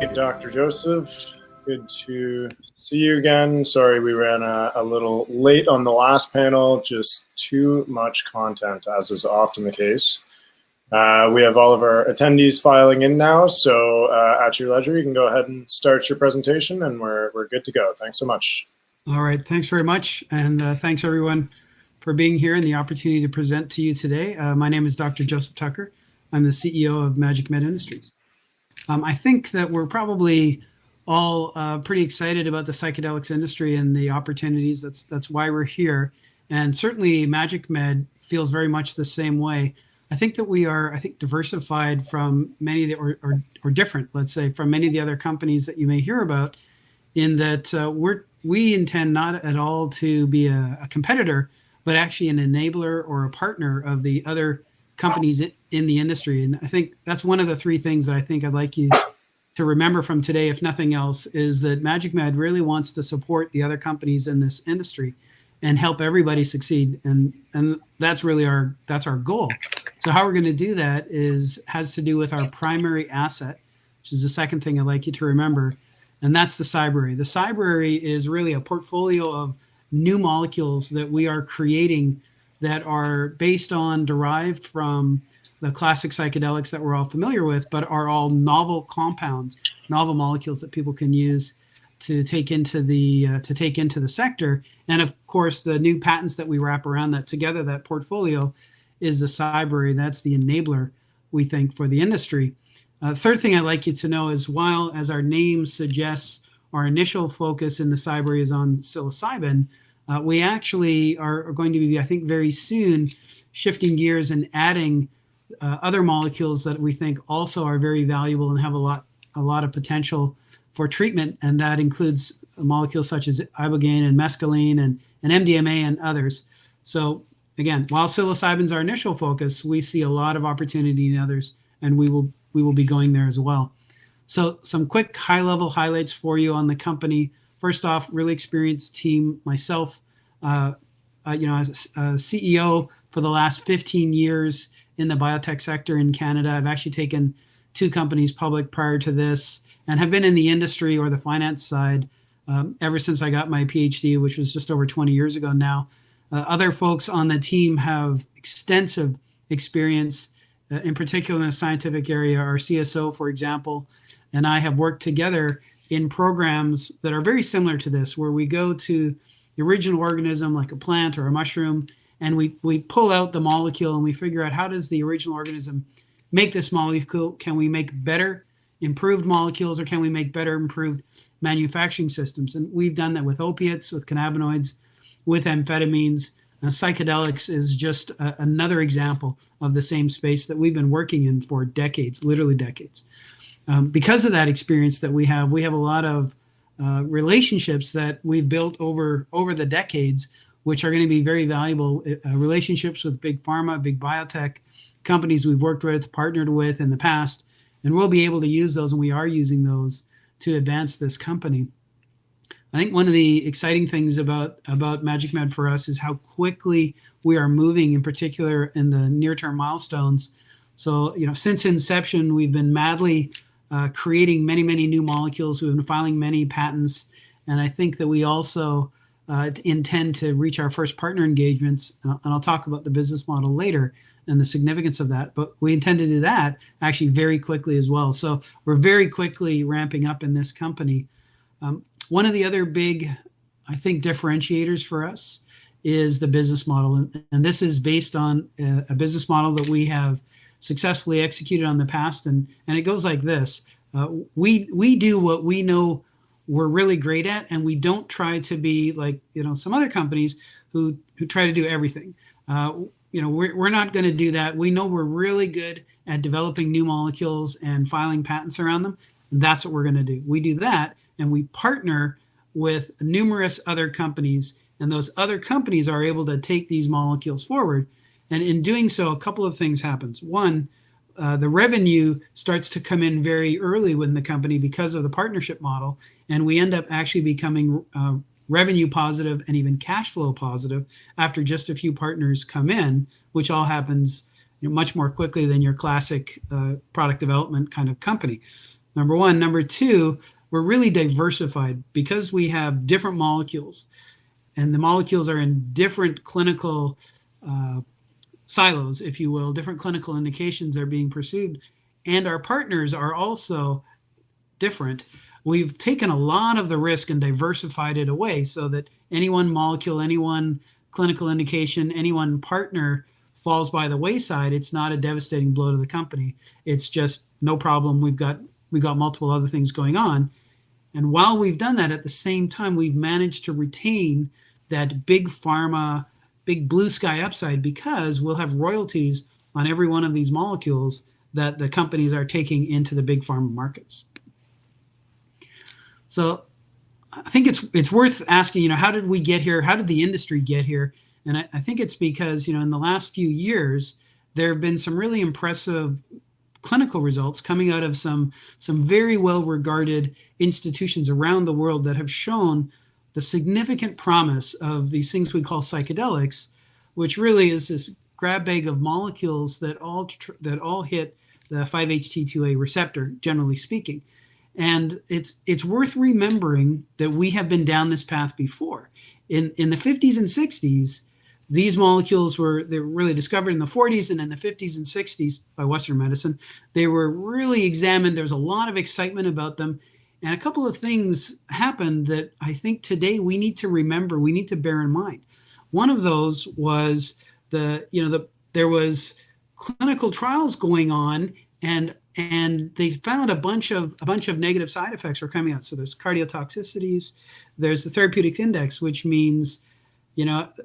Hey, Dr. Joseph, good to see you again. Sorry we ran a little late on the last panel, just too much content, as is often the case. We have all of our attendees filing in now, so at your leisure, you can go ahead and start your presentation, and we're good to go. Thanks so much. All right, thanks very much, and thanks everyone for being here and the opportunity to present to you today. My name is Dr. Joseph Tucker. I'm the CEO of MagicMed Industries. I think that we're probably all pretty excited about the psychedelics industry and the opportunities. That's why we're here. And certainly MagicMed feels very much the same way. I think that we are, diversified from many that, or different, let's say, from many of the other companies that you may hear about, in that we intend not at all to be a competitor, but actually an enabler or a partner of the other companies in the industry. And I think that's one of the three things that I think I'd like you to remember from today, if nothing else, is that MagicMed really wants to support the other companies in this industry and help everybody succeed. And that's really our goal. So how we're going to do that has to do with our primary asset, which is the second thing I'd like you to remember, and that's the PsybraryTM. The PsybraryTM is really a portfolio of new molecules that we are creating that are derived from the classic psychedelics that we're all familiar with, but are all novel compounds, novel molecules that people can use to take into the sector. And of course, the new patents that we wrap around that together, that portfolio, is the PsybraryTM. That's the enabler, we think, for the industry. Third thing I'd like you to know is, while, as our name suggests, our initial focus in the PsybraryTM is on psilocybin, we actually are going to be, I think, very soon shifting gears and adding other molecules that we think also are very valuable and have a lot of potential for treatment, and that includes molecules such as ibogaine and mescaline and MDMA and others. So again, while psilocybin is our initial focus, we see a lot of opportunity in others, and we will be going there as well. So some quick high-level highlights for you on the company. First off, really experienced team. Myself, as a CEO for the last 15 years in the biotech sector in Canada. I've actually taken 2 companies public prior to this, and have been in the industry or the finance side ever since I got my Ph.D., which was just over 20 years ago now. Other folks on the team have extensive experience, in particular in the scientific area. Our CSO, for example, and I have worked together in programs that are very similar to this, where we go to the original organism, like a plant or a mushroom, and we pull out the molecule and we figure out, how does the original organism make this molecule? Can we make better, improved molecules, or can we make better, improved manufacturing systems? And we've done that with opiates, with cannabinoids, with amphetamines. Psychedelics is just another example of the same space that we've been working in for decades, literally decades. Because of that experience that we have a lot of relationships that we've built over the decades, which are going to be very valuable. Relationships with big pharma, big biotech companies we've worked with, partnered with in the past, and we'll be able to use those, and we are using those to advance this company. I think one of the exciting things about MagicMed for us is how quickly we are moving, in particular in the near-term milestones. So, since inception, we've been madly creating many new molecules. We've been filing many patents, and I think that we also intend to reach our first partner engagements, and I'll talk about the business model later and the significance of that, but we intend to do that actually very quickly as well. So we're very quickly ramping up in this company. One of the other big, I think, differentiators for us is the business model, and this is based on a business model that we have successfully executed on the past, and it goes like this. We do what we know we're really great at, and we don't try to be like some other companies who try to do everything. We're not going to do that. We know we're really good at developing new molecules and filing patents around them. And that's what we're going to do. We do that, and we partner with numerous other companies, and those other companies are able to take these molecules forward. And in doing so, a couple of things happens. One, the revenue starts to come in very early within the company because of the partnership model, and we end up actually becoming revenue positive and even cash flow positive after just a few partners come in, which all happens much more quickly than your classic product development kind of company. number one. Number two, we're really diversified because we have different molecules, and the molecules are in different clinical silos, if you will. Different clinical indications are being pursued, and our partners are also different. We've taken a lot of the risk and diversified it away so that any one molecule, any one clinical indication, any one partner falls by the wayside. It's not a devastating blow to the company. It's just no problem. We've got multiple other things going on. And while we've done that, at the same time, we've managed to retain that big pharma, big blue sky upside, because we'll have royalties on every one of these molecules that the companies are taking into the big pharma markets. So I think it's worth asking, how did we get here? How did the industry get here? And I think it's because, in the last few years, there have been some really impressive clinical results coming out of some very well-regarded institutions around the world that have shown the significant promise of these things we call psychedelics, which really is this grab bag of molecules that all hit the 5-HT2A receptor, generally speaking. And it's worth remembering that we have been down this path before. In the 50s and 60s, these molecules were really discovered in the 40s, and in the 50s and 60s by Western medicine, they were really examined. There was a lot of excitement about them. And a couple of things happened that I think today we need to remember, we need to bear in mind. One of those was there was clinical trials going on, and they found a bunch of negative side effects were coming out. So there's cardiotoxicities, there's the therapeutic index, which means,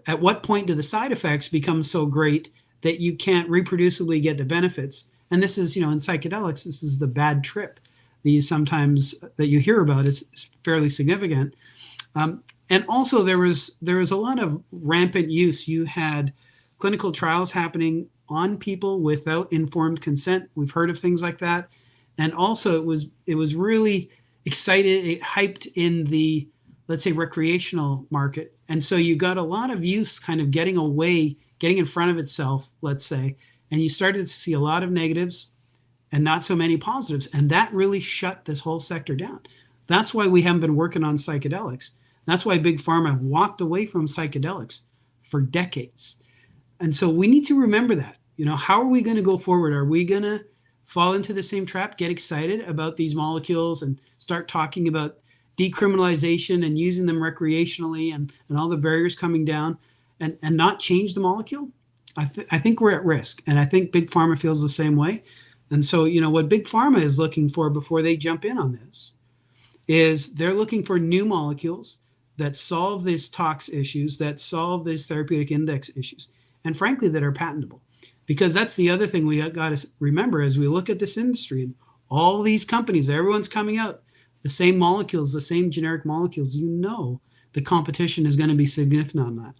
at what point do the side effects become so great that you can't reproducibly get the benefits? And this is, in psychedelics, this is the bad trip that you hear about. Is fairly significant. And also there was a lot of rampant use. You had clinical trials happening on people without informed consent. We've heard of things like that. And also it was really excited, hyped in the, let's say, recreational market. And so you got a lot of use kind of getting in front of itself, let's say, and you started to see a lot of negatives and not so many positives. And that really shut this whole sector down. That's why we haven't been working on psychedelics. That's why Big Pharma walked away from psychedelics for decades. And so we need to remember that. How are we going to go forward? Are we going to fall into the same trap, get excited about these molecules and start talking about decriminalization and using them recreationally and all the barriers coming down and not change the molecule? I think we're at risk. And I think Big Pharma feels the same way. And so, what Big Pharma is looking for before they jump in on this is they're looking for new molecules that solve these tox issues, that solve these therapeutic index issues, and frankly, that are patentable. Because that's the other thing we got to remember as we look at this industry and all these companies, everyone's coming out, the same molecules, the same generic molecules, the competition is going to be significant on that.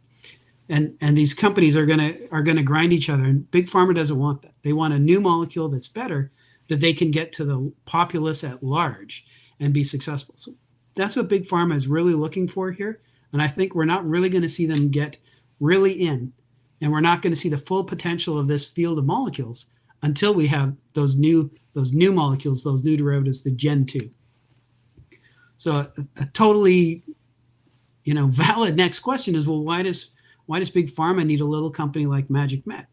And these companies are going to grind each other. And Big Pharma doesn't want that. They want a new molecule that's better, that they can get to the populace at large and be successful. So that's what Big Pharma is really looking for here. And I think we're not really going to see them get really in. And we're not going to see the full potential of this field of molecules until we have those new molecules, those new derivatives, the Gen 2. So a totally, valid next question is, well, why does Big Pharma need a little company like MagicMed?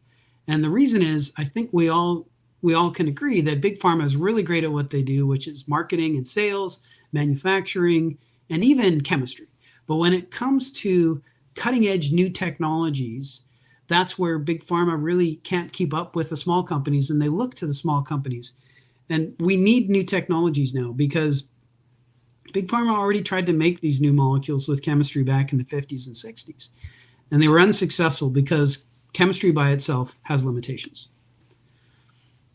And the reason is, I think we all can agree that Big Pharma is really great at what they do, which is marketing and sales, manufacturing, and even chemistry. But when it comes to cutting edge new technologies, that's where Big Pharma really can't keep up with the small companies, and they look to the small companies. And we need new technologies now because Big Pharma already tried to make these new molecules with chemistry back in the 50s and 60s. And they were unsuccessful because chemistry by itself has limitations.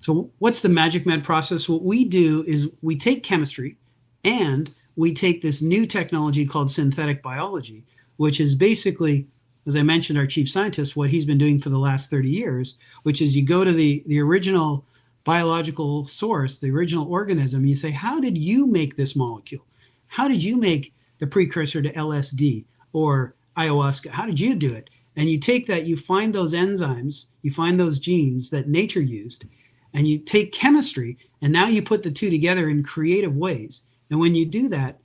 So what's the MagicMed process? What we do is we take chemistry and we take this new technology called synthetic biology, which is basically, as I mentioned, our chief scientist, what he's been doing for the last 30 years, which is you go to the original biological source, the original organism, and you say, how did you make this molecule? How did you make the precursor to LSD or ayahuasca? How did you do it? And you take that, you find those enzymes, you find those genes that nature used, and you take chemistry and now you put the two together in creative ways. And when you do that,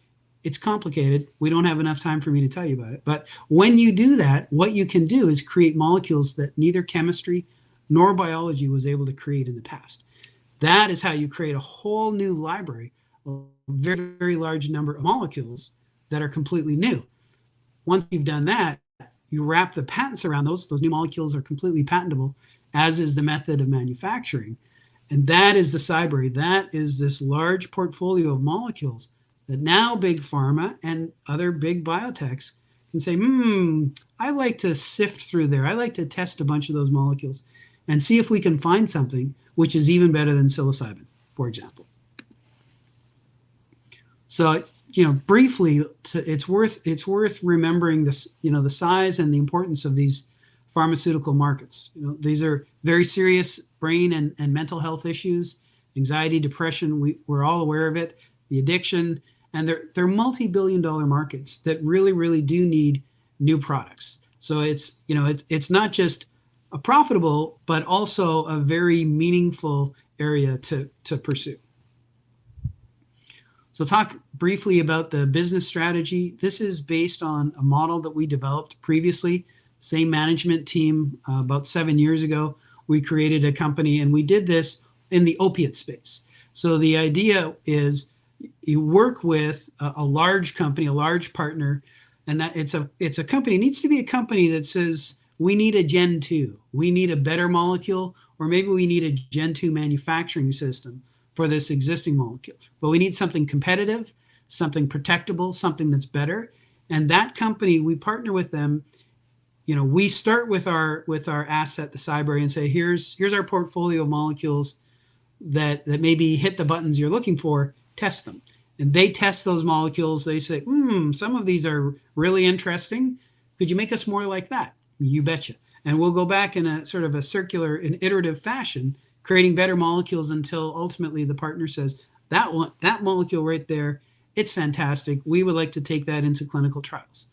it's complicated. We don't have enough time for me to tell you about it. But when you do that, what you can do is create molecules that neither chemistry nor biology was able to create in the past. That is how you create a whole new library, a very, very large number of molecules that are completely new. Once you've done that, you wrap the patents around those. Those new molecules are completely patentable, as is the method of manufacturing. And that is the PsybraryTM. That is this large portfolio of molecules that now Big Pharma and other big biotechs can say, I like to sift through there. I like to test a bunch of those molecules and see if we can find something which is even better than psilocybin, for example. So, briefly, it's worth remembering this, the size and the importance of these pharmaceutical markets. These are very serious brain and mental health issues, anxiety, depression. We're all aware of it, the addiction, and they're multi-billion-dollar markets that really, really do need new products. So it's not just a profitable, but also a very meaningful area to pursue. So talk briefly about the business strategy. This is based on a model that we developed previously, same management team about 7 years ago. We created a company and we did this in the opiate space. So the idea is you work with a large company, a large partner, and that it's a company, it needs to be a company that says, we need a Gen 2, we need a better molecule, or maybe we need a Gen 2 manufacturing system for this existing molecule. But we need something competitive, something protectable, something that's better. And that company, we partner with them. We start with our asset, the PsybraryTM, and say, here's our portfolio of molecules that maybe hit the buttons you're looking for, test them. And they test those molecules. They say, some of these are really interesting. Could you make us more like that? You betcha. And we'll go back in a sort of a circular and iterative fashion, creating better molecules until ultimately the partner says, that molecule right there, it's fantastic. We would like to take that into clinical trials.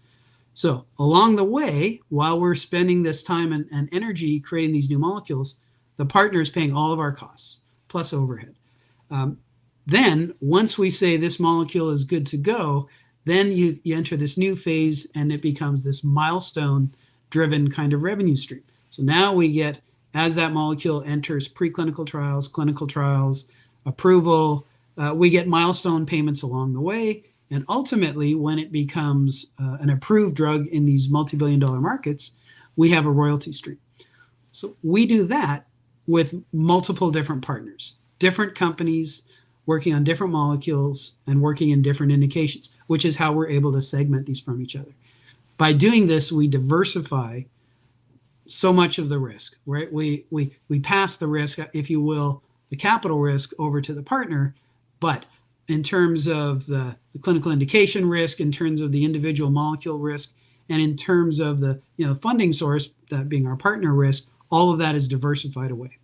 So along the way, while we're spending this time and energy creating these new molecules, the partner is paying all of our costs, plus overhead. Then once we say this molecule is good to go, then you enter this new phase and it becomes this milestone-driven kind of revenue stream. So now we get, as that molecule enters preclinical trials, clinical trials, approval, we get milestone payments along the way. And ultimately, when it becomes an approved drug in these multi-billion-dollar markets, we have a royalty stream. So we do that with multiple different partners, different companies working on different molecules and working in different indications, which is how we're able to segment these from each other. By doing this, we diversify so much of the risk, right? We pass the risk, if you will, the capital risk over to the partner, but in terms of the clinical indication risk, in terms of the individual molecule risk, and in terms of the funding source, that being our partner risk, all of that is diversified away.